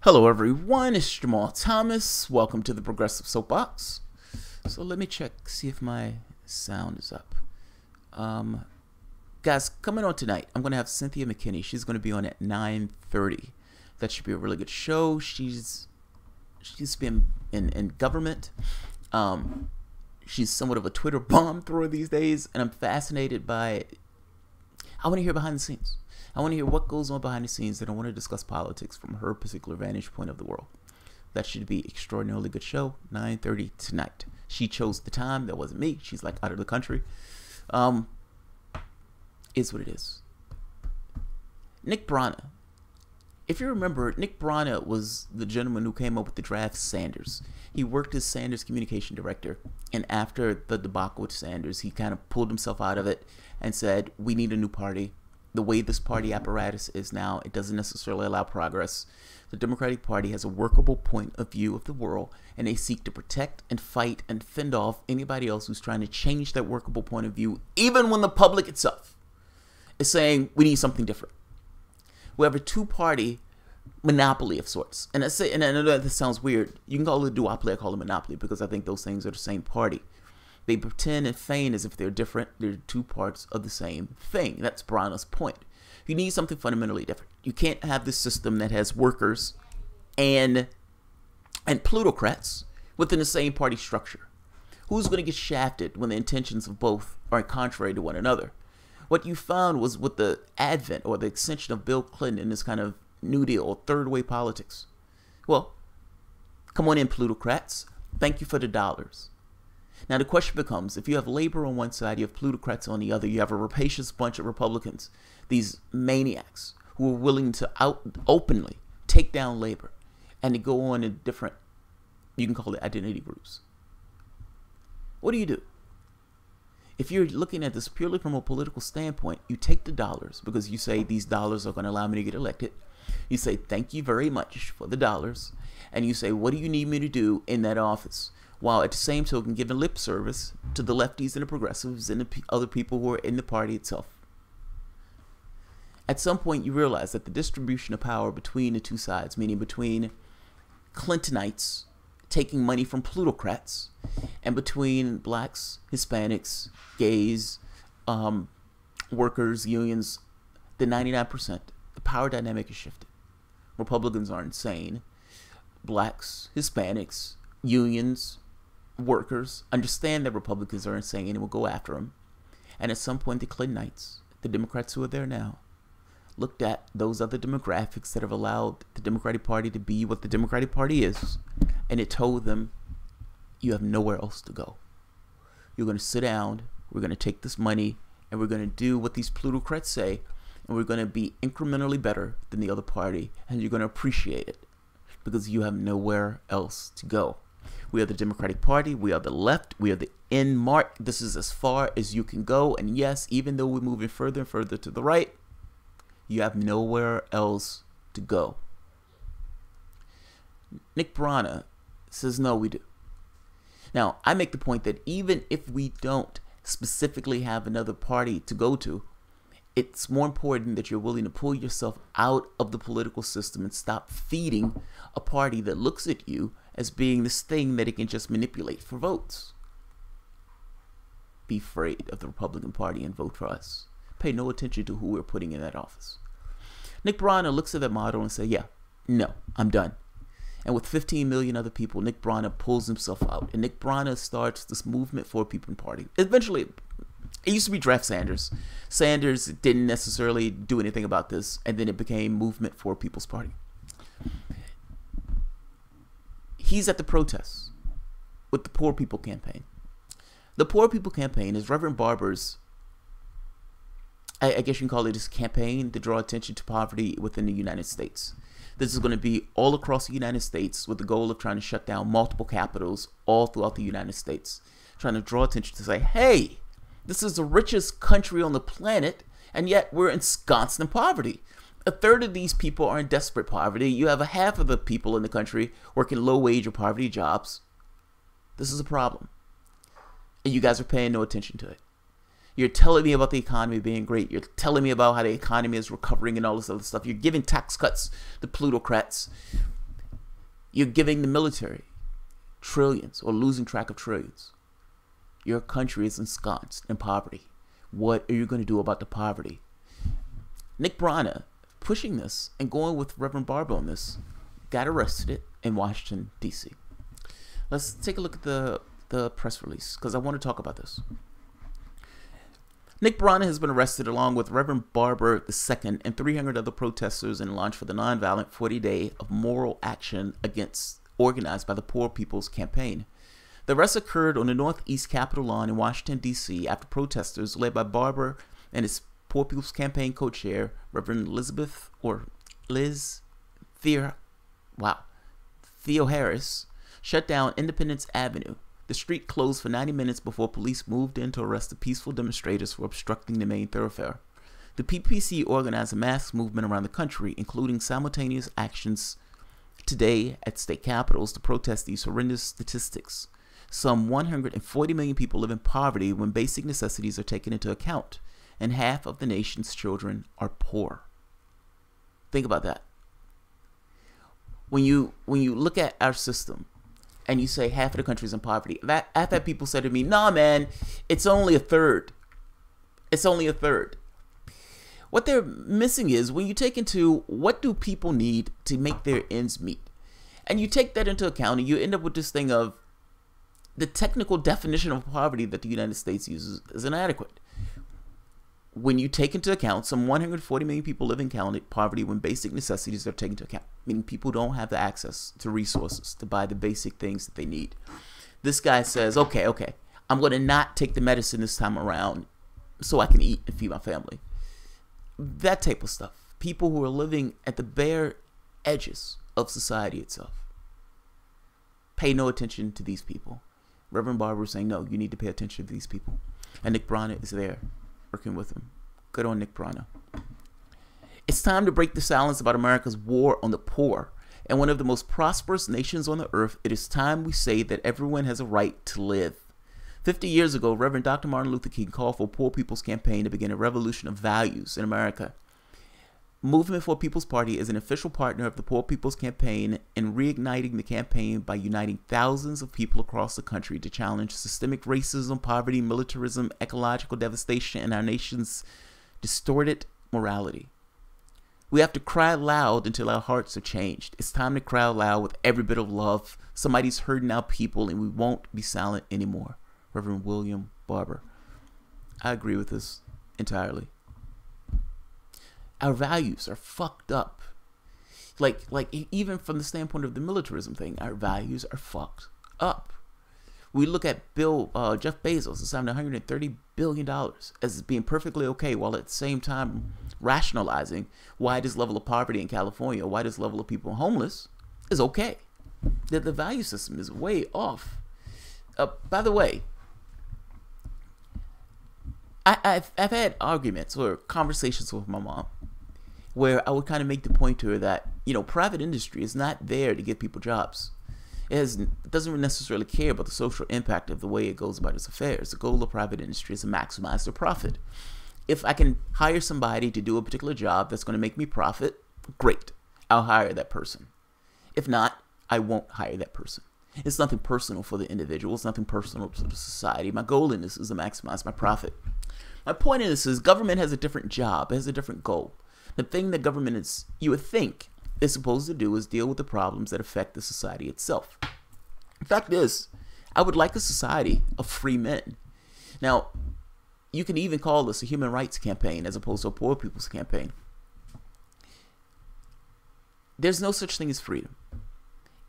Hello everyone, it's Jamal Thomas. Welcome to the Progressive Soapbox. So let me check, see if my sound is up. Guys, coming on tonight, I'm going to have Cynthia McKinney. She's going to be on at 9:30. That should be a really good show. She's been in government. She's somewhat of a Twitter bomb thrower these days, and I'm fascinated by it. I want to hear behind the scenes. I want to hear what goes on behind the scenes, and I want to discuss politics from her particular vantage point of the world. That should be extraordinarily good show, 9:30 tonight. She chose the time. That wasn't me. She's like out of the country. Is what it is. Nick Brana. If you remember, Nick Brana was the gentleman who came up with the draft Sanders. He worked as Sanders communication director, and after the debacle with Sanders, he kind of pulled himself out of it and said, we need a new party. The way this party apparatus is now, it doesn't necessarily allow progress. The Democratic Party has a workable point of view of the world, and they seek to protect and fight and fend off anybody else who's trying to change that workable point of view, even when the public itself is saying we need something different. We have a two-party monopoly of sorts. And I know that this sounds weird. You can call it a duopoly, I call it monopoly, because I think those things are the same party. They pretend and feign as if they're different. They're two parts of the same thing. That's Brana's point. You need something fundamentally different. You can't have this system that has workers and plutocrats within the same party structure. Who's going to get shafted when the intentions of both are contrary to one another? What you found was with the advent or the extension of Bill Clinton in this kind of New Deal or third way politics. Well, come on in, plutocrats. Thank you for the dollars. Now the question becomes, if you have labor on one side, you have plutocrats on the other, you have a rapacious bunch of Republicans, these maniacs who are willing to openly take down labor and to go on in different, you can call it identity groups. What do you do? If you're looking at this purely from a political standpoint, you take the dollars because you say these dollars are going to allow me to get elected. You say, thank you very much for the dollars. And you say, what do you need me to do in that office? While at the same token giving lip service to the lefties and the progressives and the other people who are in the party itself. At some point, you realize that the distribution of power between the two sides, meaning between Clintonites taking money from plutocrats and between blacks, Hispanics, gays, workers, unions, the 99%, the power dynamic is shifted. Republicans are insane. Blacks, Hispanics, unions, workers understand that Republicans are insane and will go after them. And at some point, the Clintonites, the Democrats who are there now, looked at those other demographics that have allowed the Democratic Party to be what the Democratic Party is, and it told them, you have nowhere else to go. You're going to sit down, we're going to take this money, and we're going to do what these plutocrats say, and we're going to be incrementally better than the other party, and you're going to appreciate it, because you have nowhere else to go. We are the Democratic Party, we are the left, we are the end mark. This is as far as you can go, and yes, even though we're moving further and further to the right, you have nowhere else to go. Nick Brana says, no, we do. Now, I make the point that even if we don't specifically have another party to go to, it's more important that you're willing to pull yourself out of the political system and stop feeding a party that looks at you as being this thing that it can just manipulate for votes. Be afraid of the Republican Party and vote for us. Pay no attention to who we're putting in that office. Nick Brana looks at that model and says, yeah, no, I'm done. And with 15 million other people, Nick Brana pulls himself out. And Nick Brana starts this movement for a people party. Eventually, it used to be draft Sanders. Sanders didn't necessarily do anything about this. And then it became Movement for People's Party. He's at the protests with the Poor People Campaign. The Poor People Campaign is Rev Barber's, I guess you can call it his campaign to draw attention to poverty within the United States. This is going to be all across the United States with the goal of trying to shut down multiple capitals all throughout the United States. Trying to draw attention to say, hey, this is the richest country on the planet, and yet we're ensconced in poverty. A third of these people are in desperate poverty. You have a half of the people in the country working low-wage or poverty jobs. This is a problem. And you guys are paying no attention to it. You're telling me about the economy being great. You're telling me about how the economy is recovering and all this other stuff. You're giving tax cuts to plutocrats. You're giving the military trillions or losing track of trillions. Your country is ensconced in poverty. What are you going to do about the poverty? Nick Brana, pushing this and going with Rev Barber on this, got arrested in Washington, D.C. Let's take a look at the press release, because I want to talk about this. Nick Brana has been arrested along with Rev Barber II and 300 other protesters in launch for the nonviolent 40-day of moral action organized by the Poor People's Campaign. The arrest occurred on the Northeast Capitol lawn in Washington, D.C. after protesters led by Barber and his Poor People's Campaign co-chair, Reverend Theo Harris, shut down Independence Avenue. The street closed for 90 minutes before police moved in to arrest the peaceful demonstrators for obstructing the main thoroughfare. The PPC organized a mass movement around the country, including simultaneous actions today at state capitals to protest these horrendous statistics. Some 140 million people live in poverty when basic necessities are taken into account, and half of the nation's children are poor. Think about that. When you look at our system and you say half of the country's in poverty, I've had people say to me, "Nah, man, it's only a third. It's only a third." What they're missing is when you take into what do people need to make their ends meet, and you take that into account, and you end up with this thing of the technical definition of poverty that the United States uses is inadequate. When you take into account some 140 million people live in poverty when basic necessities are taken into account, meaning people don't have the access to resources to buy the basic things that they need. This guy says, okay, I'm going to not take the medicine this time around so I can eat and feed my family. That type of stuff. People who are living at the bare edges of society itself. Pay no attention to these people. Rev Barber is saying, no, you need to pay attention to these people. And Nick Brana is there, working with him. Good on Nick Brana. It's time to break the silence about America's war on the poor. And one of the most prosperous nations on the earth, it is time we say that everyone has a right to live. 50 years ago, Reverend Dr. Martin Luther King called for Poor People's Campaign to begin a revolution of values in America. Movement for People's Party is an official partner of the Poor People's Campaign in reigniting the campaign by uniting thousands of people across the country to challenge systemic racism, poverty, militarism, ecological devastation, and our nation's distorted morality. We have to cry loud until our hearts are changed. It's time to cry loud with every bit of love. Somebody's hurting our people, and we won't be silent anymore. Reverend William Barber. I agree with this entirely. Our values are fucked up. Like even from the standpoint of the militarism thing, our values are fucked up. We look at Jeff Bezos assigning $130 billion as being perfectly okay, while at the same time rationalizing why this level of poverty in California, why this level of people homeless is okay. That the value system is way off. By the way, I've had arguments or conversations with my mom where I would kind of make the point to her that, private industry is not there to give people jobs. It doesn't necessarily care about the social impact of the way it goes about its affairs. The goal of private industry is to maximize their profit. If I can hire somebody to do a particular job that's going to make me profit, great. I'll hire that person. If not, I won't hire that person. It's nothing personal for the individual. It's nothing personal to the society. My goal in this is to maximize my profit. My point in this is government has a different job. It has a different goal. The thing that government is, you would think, is supposed to do is deal with the problems that affect the society itself. The fact is, I would like a society of free men. Now, you can even call this a human rights campaign as opposed to a poor people's campaign. There's no such thing as freedom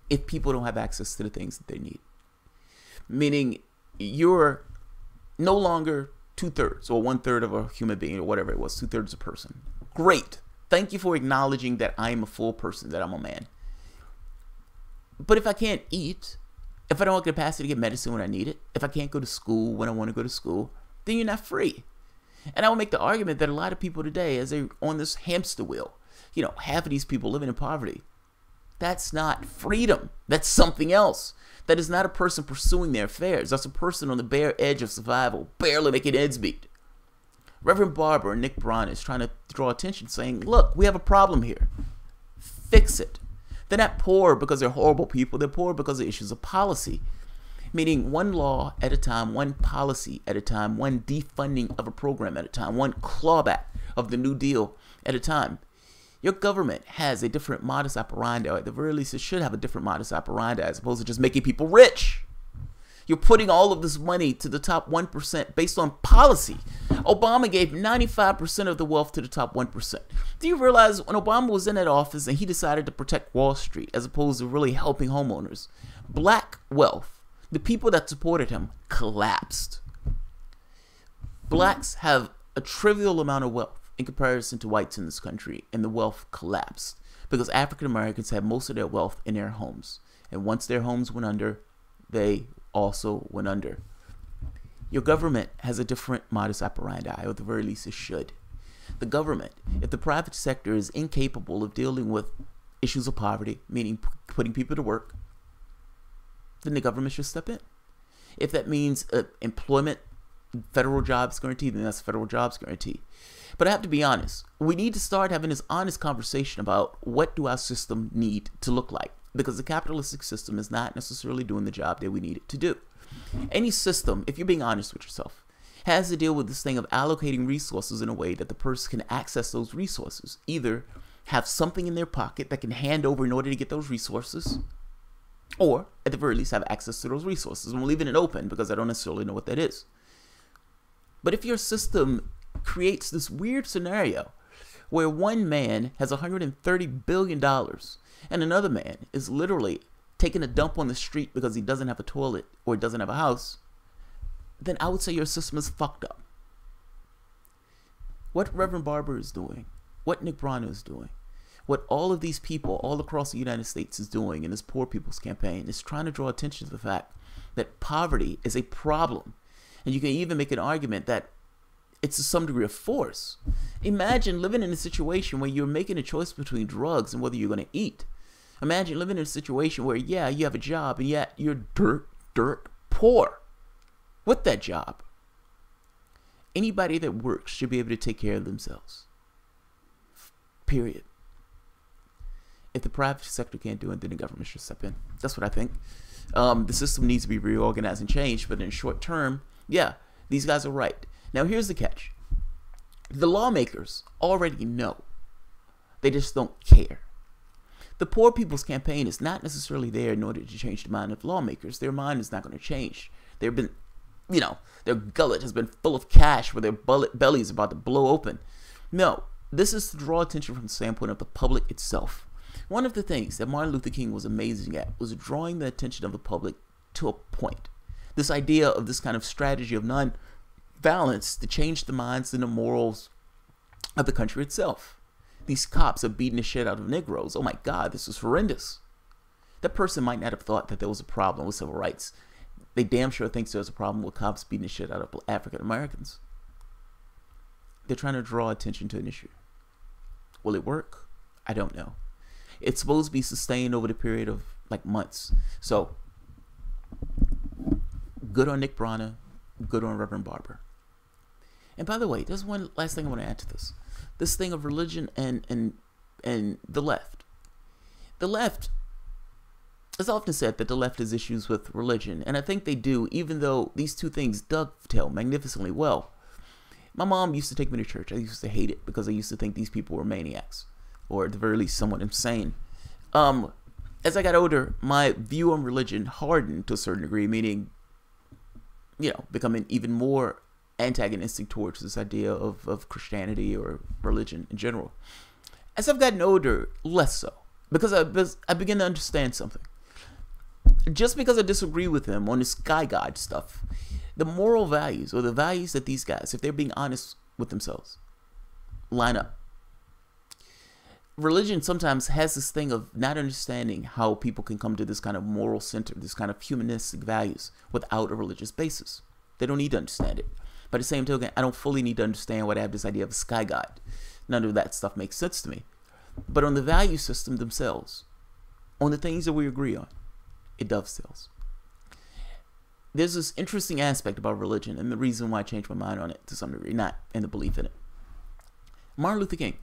if people don't have access to the things that they need. Meaning, you're no longer 2/3 or 1/3 of a human being or whatever it was, 2/3 a person. Great. Thank you for acknowledging that I am a full person, that I'm a man. But if I can't eat, if I don't have capacity to get medicine when I need it, if I can't go to school when I want to go to school, then you're not free. And I will make the argument that a lot of people today, as they're on this hamster wheel, half of these people living in poverty, that's not freedom. That's something else. That is not a person pursuing their affairs. That's a person on the bare edge of survival, barely making ends meet. Rev Barber and Nick Brana is trying to draw attention, saying, look, we have a problem here. Fix it. They're not poor because they're horrible people. They're poor because of issues of policy. Meaning one law at a time, one policy at a time, one defunding of a program at a time, one clawback of the New Deal at a time. Your government has a different modus operandi, or at the very least it should have a different modus operandi as opposed to just making people rich. You're putting all of this money to the top 1% based on policy. Obama gave 95% of the wealth to the top 1%. Do you realize when Obama was in that office and he decided to protect Wall Street as opposed to really helping homeowners, black wealth, the people that supported him, collapsed. Blacks have a trivial amount of wealth in comparison to whites in this country, and the wealth collapsed because African Americans had most of their wealth in their homes. And once their homes went under, they also went under. Your government has a different modus operandi, or at the very least it should. The government, if the private sector is incapable of dealing with issues of poverty, meaning putting people to work, then the government should step in. If that means employment, federal jobs guarantee, then that's federal jobs guarantee. But I have to be honest, we need to start having this honest conversation about what do our system need to look like, because the capitalistic system is not necessarily doing the job that we need it to do. Any system, if you're being honest with yourself, has to deal with this thing of allocating resources in a way that the person can access those resources, either have something in their pocket that can hand over in order to get those resources, or at the very least have access to those resources. I'm leaving it open because I don't necessarily know what that is. But if your system creates this weird scenario where one man has $130 billion and another man is literally taking a dump on the street because he doesn't have a toilet or doesn't have a house, then I would say your system is fucked up. What Rev Barber is doing, what Nick Brana is doing, what all of these people all across the United States is doing in this Poor People's Campaign is trying to draw attention to the fact that poverty is a problem. And you can even make an argument that it's to some degree of force. Imagine living in a situation where you're making a choice between drugs and whether you're going to eat. Imagine living in a situation where, yeah, you have a job and yet you're dirt poor with that job. Anybody that works should be able to take care of themselves. Period. If the private sector can't do it, then the government should step in. That's what I think. The system needs to be reorganized and changed, but in the short term, yeah, these guys are right. Now, here's the catch. The lawmakers already know. They just don't care. The Poor People's Campaign is not necessarily there in order to change the mind of lawmakers. Their mind is not going to change. They've been, their gullet has been full of cash where their belly is about to blow open. No, this is to draw attention from the standpoint of the public itself. One of the things that Martin Luther King was amazing at was drawing the attention of the public to a point. This idea of this kind of strategy of non-violence to change the minds and the morals of the country itself. These cops are beating the shit out of Negroes. Oh my God, this is horrendous. That person might not have thought that there was a problem with civil rights. They damn sure thinks there's a problem with cops beating the shit out of African Americans. They're trying to draw attention to an issue. Will it work? I don't know. It's supposed to be sustained over the period of like months. So, good on Nick Brana, good on Rev Barber. And by the way, there's one last thing I want to add to this. This thing of religion and the left. The left, it's often said that the left has issues with religion, and I think they do, even though these two things dovetail magnificently well. My mom used to take me to church. I used to hate it because I used to think these people were maniacs, or at the very least somewhat insane. As I got older, my view on religion hardened to a certain degree, meaning, becoming even more antagonistic towards this idea of Christianity or religion in general. As I've gotten older, less so, because I begin to understand something. Just because I disagree with them on this sky god stuff, the moral values, or the values that these guys, if they're being honest with themselves, line up. Religion sometimes has this thing of not understanding how people can come to this kind of moral center, this kind of humanistic values without a religious basis. They don't need to understand it. By the same token, I don't fully need to understand what I have this idea of a sky god. None of that stuff makes sense to me. But on the value system themselves, on the things that we agree on, it dovetails. There's this interesting aspect about religion, and the reason why I changed my mind on it to some degree, not in the belief in it. Martin Luther King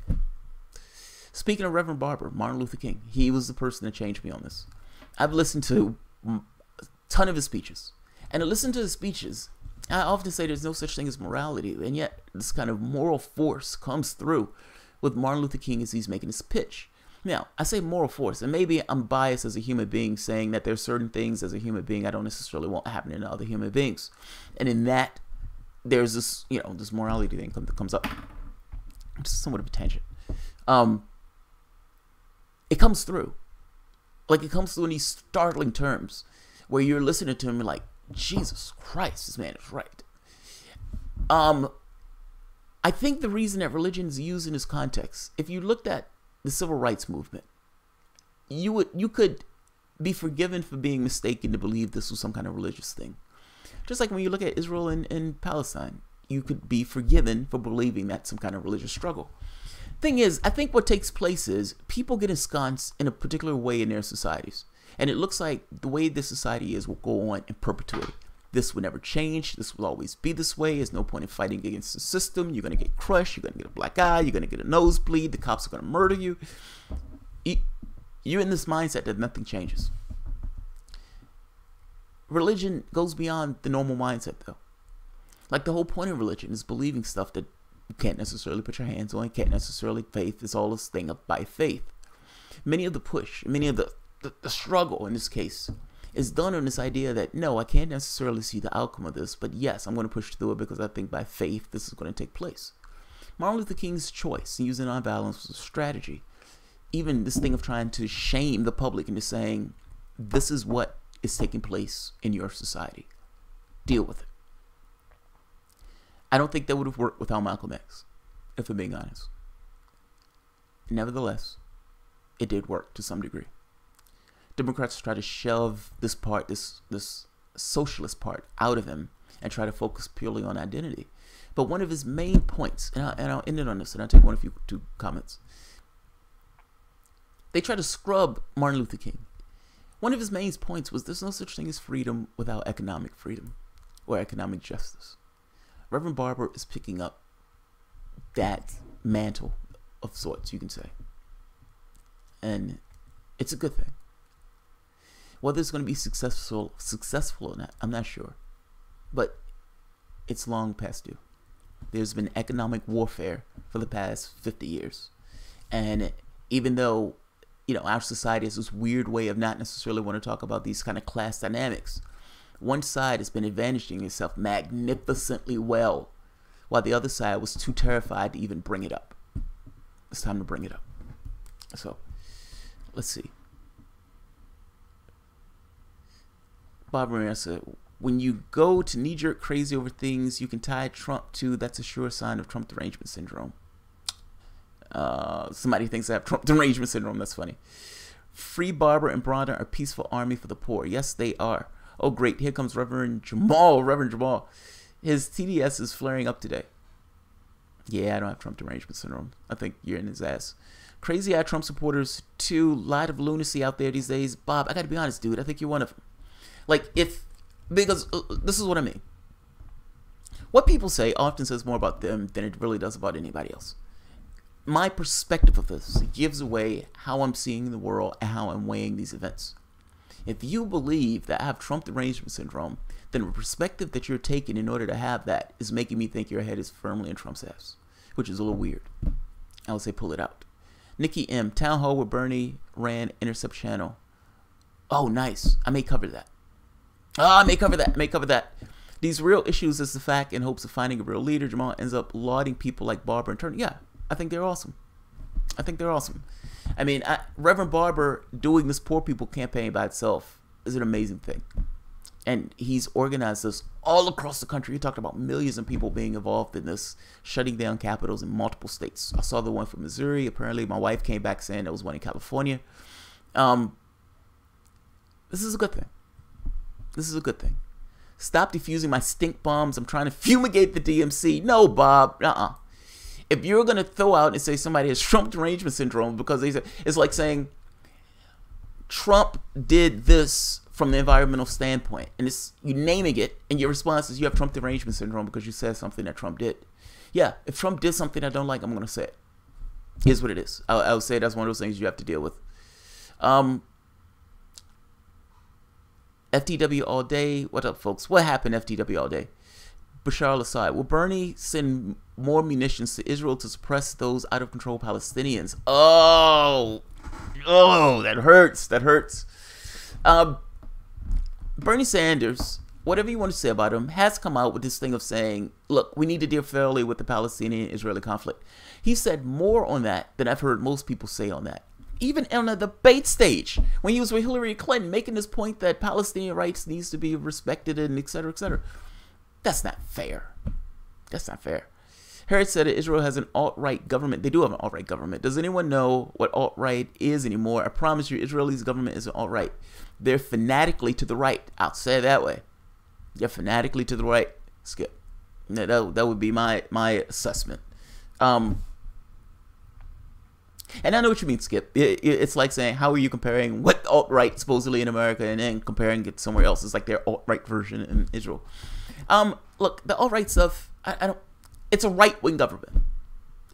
Speaking of Reverend Barber, Martin Luther King, he was the person that changed me on this. I've listened to a ton of his speeches. And to listen to his speeches, I often say there's no such thing as morality, and yet this kind of moral force comes through with Martin Luther King as he's making his pitch. Now, I say moral force, and maybe I'm biased as a human being saying that there's certain things as a human being I don't necessarily want happening to other human beings. And in that, there's this, this morality thing that comes up. Which is somewhat of a tangent. It comes through. Like, it comes through in these startling terms where you're listening to him and you're like, Jesus Christ, this man is right. I think the reason that religion is used in this context, if you looked at the civil rights movement, you could be forgiven for being mistaken to believe this was some kind of religious thing. Just like when you look at Israel and Palestine, you could be forgiven for believing that's some kind of religious struggle. Thing is, I think what takes place is people get ensconced in a particular way in their societies. And it looks like the way this society is will go on in perpetuity. This will never change. This will always be this way. There's no point in fighting against the system. You're going to get crushed. You're going to get a black eye. You're going to get a nosebleed. The cops are going to murder you. You're in this mindset that nothing changes. Religion goes beyond the normal mindset, though. Like, the whole point of religion is believing stuff that you can't necessarily put your hands on. You can't necessarily faith. It's all this thing of by faith. Many of the push, many of the struggle in this case is done on this idea that, no, I can't necessarily see the outcome of this, but yes, I'm going to push through it because I think by faith this is going to take place. Martin Luther King's choice in using nonviolence was a strategy. Even this thing of trying to shame the public into saying, this is what is taking place in your society. Deal with it. I don't think that would have worked without Malcolm X, if I'm being honest. Nevertheless, it did work to some degree. Democrats try to shove this part, this socialist part, out of him and try to focus purely on identity. But one of his main points, and I'll end it on this, and I'll take one of you two comments. They try to scrub Martin Luther King. One of his main points was there's no such thing as freedom without economic freedom or economic justice. Reverend Barber is picking up that mantle of sorts, you can say. And it's a good thing. Whether it's going to be successful or not, I'm not sure. But it's long past due. There's been economic warfare for the past 50 years. And even though, our society has this weird way of not necessarily want to talk about these kind of class dynamics, one side has been advantaging itself magnificently well, while the other side was too terrified to even bring it up. It's time to bring it up. So, let's see. Bob Marina said, when you go to knee-jerk crazy over things you can tie Trump to, that's a sure sign of Trump derangement syndrome. Somebody thinks I have Trump derangement syndrome. That's funny. Free Barber and Brana are peaceful army for the poor. Yes, they are. Oh, great. Here comes Reverend Jamal. Reverend Jamal. His TDS is flaring up today. Yeah, I don't have Trump derangement syndrome. I think you're in his ass. Crazy-eyed Trump supporters, too. Lot of lunacy out there these days. Bob, I got to be honest, dude. I think you're one of them. Because this is what I mean. What people say often says more about them than it really does about anybody else. My perspective of this gives away how I'm seeing the world and how I'm weighing these events. If you believe that I have Trump derangement syndrome, then the perspective that you're taking in order to have that is making me think your head is firmly in Trump's ass, which is a little weird. I would say pull it out. Nikki M. Town Hall with Bernie ran Intercept Channel. Oh, nice. I may cover that. I may cover that. These real issues is the fact in hopes of finding a real leader. Jamal ends up lauding people like Barber and Turner. Yeah, I think they're awesome. I mean, Reverend Barber doing this poor people campaign by itself is an amazing thing. And he's organized this all across the country. He talked about millions of people being involved in this, shutting down capitals in multiple states. I saw the one from Missouri. Apparently, my wife came back saying there was one in California. This is a good thing. Stop diffusing my stink bombs. I'm trying to fumigate the DMC. No, Bob. If you're going to throw out and say somebody has Trump derangement syndrome because it's like saying Trump did this from the environmental standpoint, and it's you naming it, and your response is you have Trump derangement syndrome because you said something that Trump did. Yeah, if Trump did something I don't like, I'm going to say it. Here's what it is. I would say that's one of those things you have to deal with. FTW all day. What up, folks? What happened, FTW all day? Bashar al-Assad. Will Bernie send more munitions to Israel to suppress those out-of-control Palestinians? Oh, that hurts. That hurts. Bernie Sanders, whatever you want to say about him, has come out with this thing of saying, look, we need to deal fairly with the Palestinian-Israeli conflict. He said more on that than I've heard most people say on that. Even on the debate stage, when he was with Hillary Clinton, making this point that Palestinian rights needs to be respected and et cetera, et cetera. That's not fair. That's not fair. Harris said that Israel has an alt-right government. They do have an alt-right government. Does anyone know what alt-right is anymore? I promise you, Israel's government isn't alt-right. They're fanatically to the right. I'll say it that way. They're fanatically to the right. Skip. That would be my assessment. And I know what you mean, Skip. It's like saying, how are you comparing what alt-right supposedly in America and then comparing it somewhere else? It's like their alt-right version in Israel. Look, the alt-right stuff, I don't. It's a right-wing government.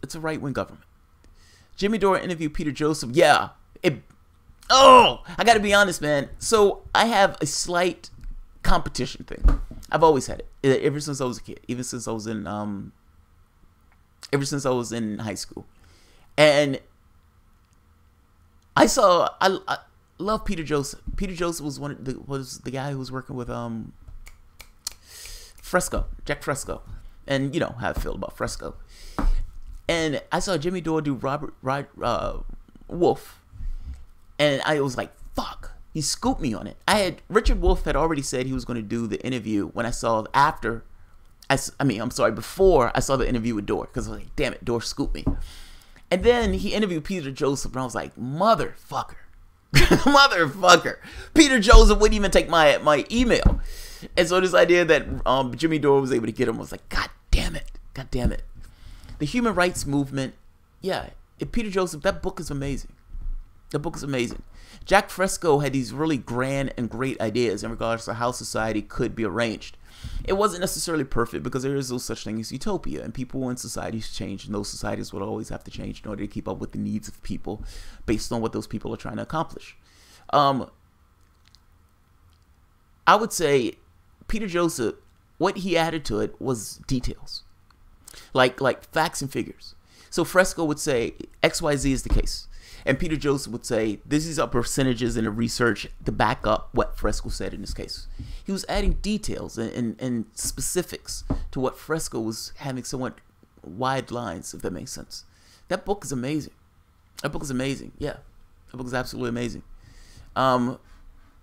It's a right-wing government. Jimmy Dore interviewed Peter Joseph. Yeah. I got to be honest, man. So I have a slight competition thing. I've always had it ever since I was a kid. Even since I was in high school, and I love Peter Joseph. Peter Joseph was the guy who was working with Jack Fresco. And you know how I feel about Fresco. And I saw Jimmy Dore do Robert Wolf. And I was like, fuck. He scooped me on it. Richard Wolff had already said he was going to do the interview when I saw before I saw the interview with Dore. Because I was like, damn it, Dore scooped me. And then he interviewed Peter Joseph. And I was like, motherfucker. Motherfucker. Peter Joseph wouldn't even take my email. And so this idea that Jimmy Dore was able to get him was like, God damn it. The human rights movement, yeah. Peter Joseph, that book is amazing. Jack Fresco had these really grand and great ideas in regards to how society could be arranged. It wasn't necessarily perfect because there is no such thing as utopia, and people and societies change, and those societies will always have to change in order to keep up with the needs of people based on what those people are trying to accomplish. I would say Peter Joseph, what he added to it was details, like facts and figures. So Fresco would say XYZ is the case, and Peter Joseph would say these are percentages in the research to back up what Fresco said in this case. He was adding details and specifics to what Fresco was having somewhat wide lines, if that makes sense. That book is amazing. Yeah, that book is absolutely amazing.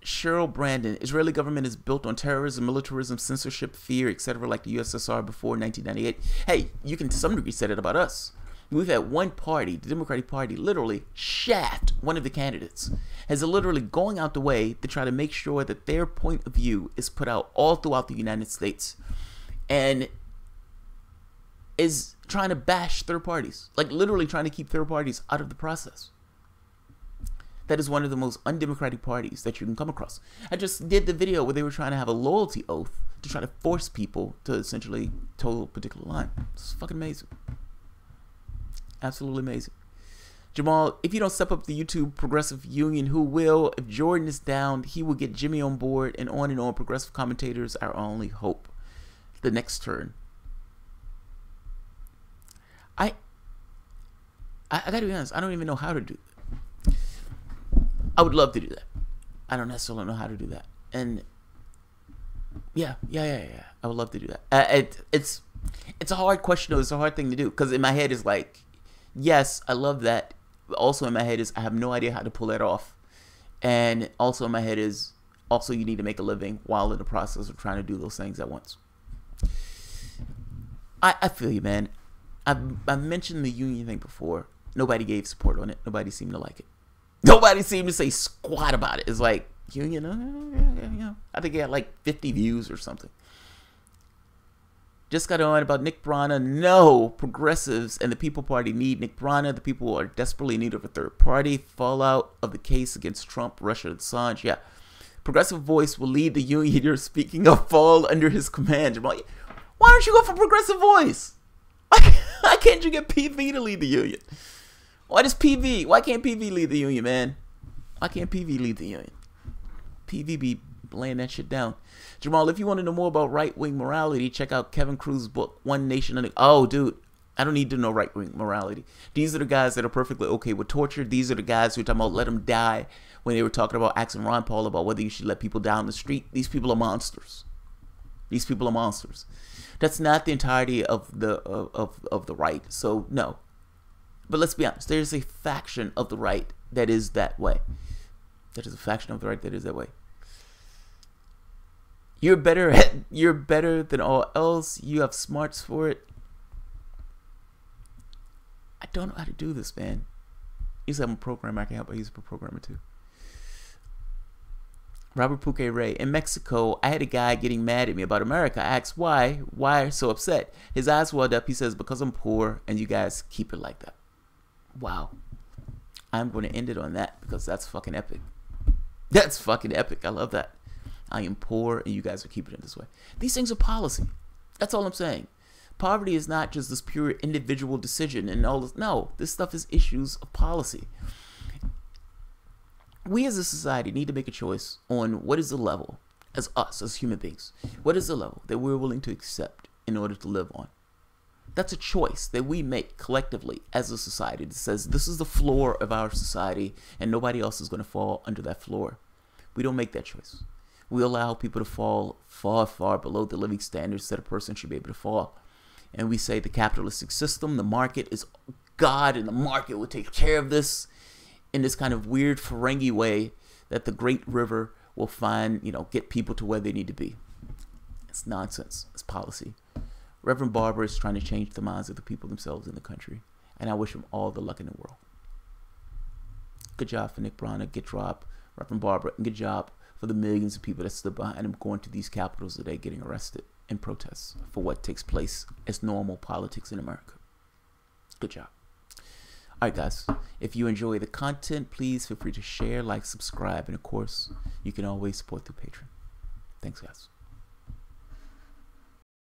Cheryl Brandon, Israeli government is built on terrorism, militarism, censorship, fear, etc., like the USSR before 1998. Hey, you can to some degree say it about us. We've had one party, the Democratic Party, literally shaft one of the candidates, has literally going out the way to try to make sure that their point of view is put out all throughout the United States, and is trying to bash third parties, like literally trying to keep third parties out of the process. That is one of the most undemocratic parties that you can come across. I just did the video where they were trying to have a loyalty oath to try to force people to essentially toe a particular line. It's fucking amazing. Absolutely amazing. Jamal, if you don't step up the YouTube Progressive Union, who will? If Jordan is down, he will get Jimmy on board, and on. Progressive commentators are our only hope. The next turn. I gotta be honest, I don't even know how to do that. I would love to do that. I don't necessarily know how to do that. And yeah. I would love to do that. It's a hard question, though. It's a hard thing to do. Because in my head is like, yes, I love that. But also in my head is, I have no idea how to pull that off. And also in my head is, also you need to make a living while in the process of trying to do those things at once. I feel you, man. I've mentioned the union thing before. Nobody gave support on it. Nobody seemed to like it. Nobody seemed to say squat about it. It's like, union, yeah. I think it had like 50 views or something. Just got on about Nick Brana. No, progressives and the People Party need Nick Brana. The people are desperately in need of a third party. Fallout of the case against Trump, Russia, and Assange. Yeah. Progressive Voice will lead the union you're speaking of, fall under his command. Why don't you go for Progressive Voice? Why can't you get PV to lead the union? Why does PV? Why can't PV lead the union, man? Why can't PV lead the union? PV be laying that shit down. Jamal, if you want to know more about right-wing morality, check out Kevin Cruz's book, One Nation Under... Oh, dude, I don't need to know right-wing morality. These are the guys that are perfectly okay with torture. These are the guys who are talking about let them die when they were talking about asking Ron Paul about whether you should let people down the street. These people are monsters. These people are monsters. That's not the entirety of the right. So, no. But let's be honest. There's a faction of the right that is that way. That is a faction of the right that is that way. You're better than all else. You have smarts for it. I don't know how to do this, man. He's a programmer. I can help. He's a programmer too. Robert Puque Ray. In Mexico, I had a guy getting mad at me about America. I asked why. Why so upset? His eyes welled up. He says, because I'm poor and you guys keep it like that. Wow. I'm going to end it on that because that's fucking epic. That's fucking epic. I love that. I am poor and you guys are keeping it this way. These things are policy. That's all I'm saying. Poverty is not just this pure individual decision and all this. No, this stuff is issues of policy. We as a society need to make a choice on what is the level, as us, as human beings, what is the level that we're willing to accept in order to live on. That's a choice that we make collectively as a society that says this is the floor of our society and nobody else is going to fall under that floor. We don't make that choice. We allow people to fall far, far below the living standards that a person should be able to fall. And we say the capitalistic system, the market is God and the market will take care of this in this kind of weird Ferengi way that the great river will find, get people to where they need to be. It's nonsense. It's policy. Rev Barber is trying to change the minds of the people themselves in the country. And I wish him all the luck in the world. Good job for Nick Brana, Get Drop, Rev Barber, and good job for the millions of people that stood behind him going to these capitals today getting arrested in protests for what takes place as normal politics in America. Good job. Alright guys, if you enjoy the content, please feel free to share, like, subscribe, and of course, you can always support through Patreon. Thanks guys.